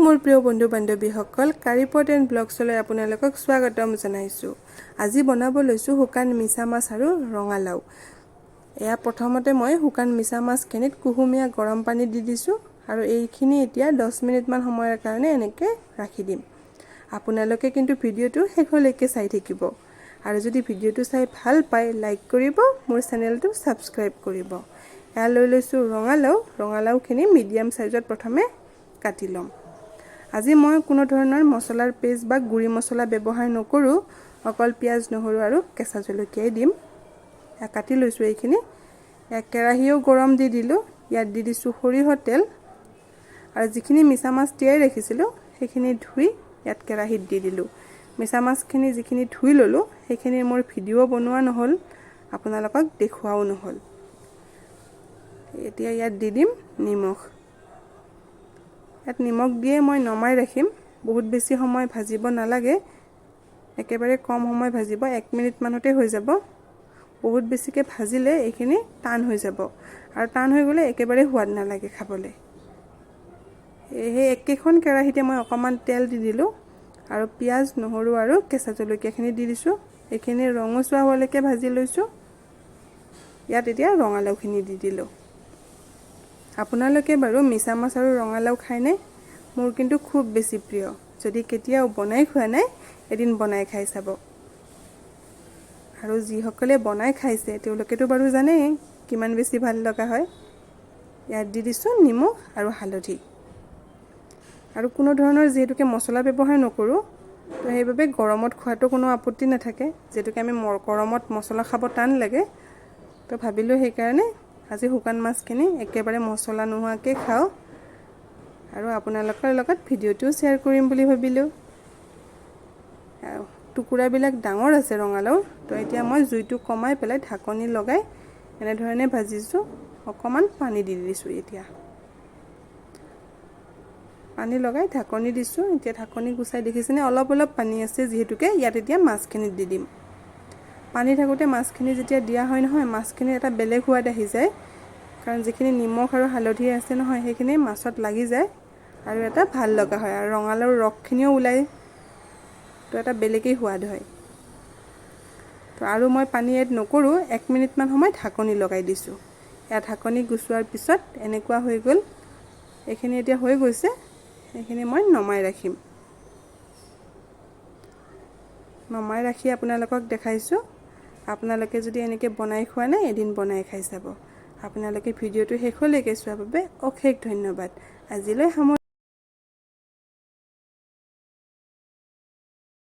মোৰ প্ৰিয় বন্ধু বান্ধৱীসকল, কাৰী পট এণ্ড ব্লগছলৈ আপোনালোকক স্বাগতম জনাইছোঁ। আজি বনাব লৈছোঁ শুকান মিছা মাছ আৰু ৰঙালাও। এয়া প্ৰথমতে মই শুকান মিছা মাছখিনিত কুহুমীয়া গৰম পানী দি দিছোঁ আৰু এইখিনি এতিয়া 10 মিনিটমান সময়ৰ কাৰণে এনেকৈ ৰাখি দিম। আপোনালোকে কিন্তু ভিডিঅ'টো শেষলৈকে চাই থাকিব আৰু যদি ভিডিঅ'টো চাই ভাল পায় লাইক কৰিব, মোৰ চেনেলটো ছাবস্ক্ৰাইব কৰিব। এয়া লৈ লৈছোঁ ৰঙালাওখিনি মিডিয়াম সাইজত প্ৰথমে কাটি ল'ম। আজি মই কোনো ধৰণৰ মছলাৰ পেষ্ট বা গুড়ি মছলা ব্যৱহাৰ নকৰোঁ, অকল পিয়াজ নহৰু আৰু কেঁচা জলকীয়াই দিম। কাটি লৈছোঁ এইখিনি। কেৰাহীও গৰম দি দিলোঁ, ইয়াত দি দিছোঁ সৰিয়হ তেল আৰু যিখিনি মিছা মাছ তিয়াই ৰাখিছিলোঁ সেইখিনি ধুই ইয়াত কেৰাহীত দি দিলোঁ। মিছা মাছখিনি যিখিনি ধুই ল'লোঁ সেইখিনি মোৰ ভিডিঅ' বনোৱা নহ'ল, আপোনালোকক দেখুৱাও নহ'ল। এতিয়া ইয়াত দি দিম নিমখ। ইয়াত নিমখ দিয়ে মই নমাই ৰাখিম, বহুত বেছি সময় ভাজিব নালাগে, একেবাৰে কম সময় ভাজিব, 1 মিনিটমানতে হৈ যাব। বহুত বেছিকৈ ভাজিলে এইখিনি টান হৈ যাব আৰু টান হৈ গ'লে একেবাৰে সোৱাদ নালাগে খাবলৈ। সেই একেখন কেৰাহীতে মই অকণমান তেল দি দিলোঁ আৰু পিয়াজ নহৰু আৰু কেঁচা জলকীয়াখিনি দি দিছোঁ। এইখিনি ৰঙচুৱা হোৱালৈকে ভাজি লৈছোঁ। ইয়াত এতিয়া ৰঙালাওখিনি দি দিলোঁ। আপোনালোকে বাৰু মিছা মাছ আৰু ৰঙালাও খায়নে? মোৰ কিন্তু খুব বেছি প্ৰিয়। যদি কেতিয়াও বনাই খোৱা নাই, এদিন বনাই খাই চাব। আৰু যিসকলে বনাই খাইছে তেওঁলোকেতো বাৰু জানেই কিমান বেছি ভাল লগা হয়। ইয়াত দি দিছোঁ নিমখ আৰু হালধি। আৰু কোনো ধৰণৰ যিহেতুকে মছলা ব্যৱহাৰ নকৰোঁ, তো সেইবাবে গৰমত খোৱাটো কোনো আপত্তি নাথাকে। যিহেতুকে আমি গৰমত মছলা খাব টান লাগে, তো ভাবিলোঁ সেইকাৰণে আজি শুকান মাছখিনি একেবাৰে মছলা নোহোৱাকৈ খাওঁ আৰু আপোনালোকৰ লগত ভিডিঅ'টো শ্বেয়াৰ কৰিম বুলি ভাবিলোঁ। টুকুৰাবিলাক ডাঙৰ আছে ৰঙালাও, তো এতিয়া মই জুইটো কমাই পেলাই ঢাকনি লগাই এনেধৰণে ভাজিছোঁ। অকণমান পানী দি দিছোঁ। এতিয়া পানী লগাই ঢাকনি দিছোঁ। এতিয়া ঢাকনি গুচাই দেখিছেনে অলপ অলপ পানী আছে, যিহেতুকে ইয়াত এতিয়া মাছখিনিত দি দিম। পানী থাকোঁতে মাছখিনি যেতিয়া দিয়া হয় নহয়, মাছখিনি এটা বেলেগ সোৱাদ আহি যায়, কাৰণ যিখিনি নিমখ আৰু হালধি আছে নহয় সেইখিনি মাছত লাগি যায় আৰু এটা ভাল লগা হয় আৰু ৰঙালাওৰ ৰসখিনিও ওলায়, তো এটা বেলেগেই সোৱাদ হয়। তো আৰু মই পানী এড নকৰোঁ, 1 মিনিটমান সময় ঢাকনি লগাই দিছোঁ। এয়া ঢাকনি গুচোৱাৰ পিছত এনেকুৱা হৈ গ'ল। এইখিনি এতিয়া হৈ গৈছে, এইখিনি মই নমাই ৰাখিম। নমাই ৰাখি আপোনালোকক দেখাইছোঁ। আপোনালোকে যদি এনেকৈ বনাই খোৱা নাই, এদিন বনাই খাই চাব। আপোনালোকে ভিডিঅ'টো শেষলৈকে চোৱাৰ বাবে অশেষ ধন্যবাদ। আজিলৈ সামৰিছোঁ।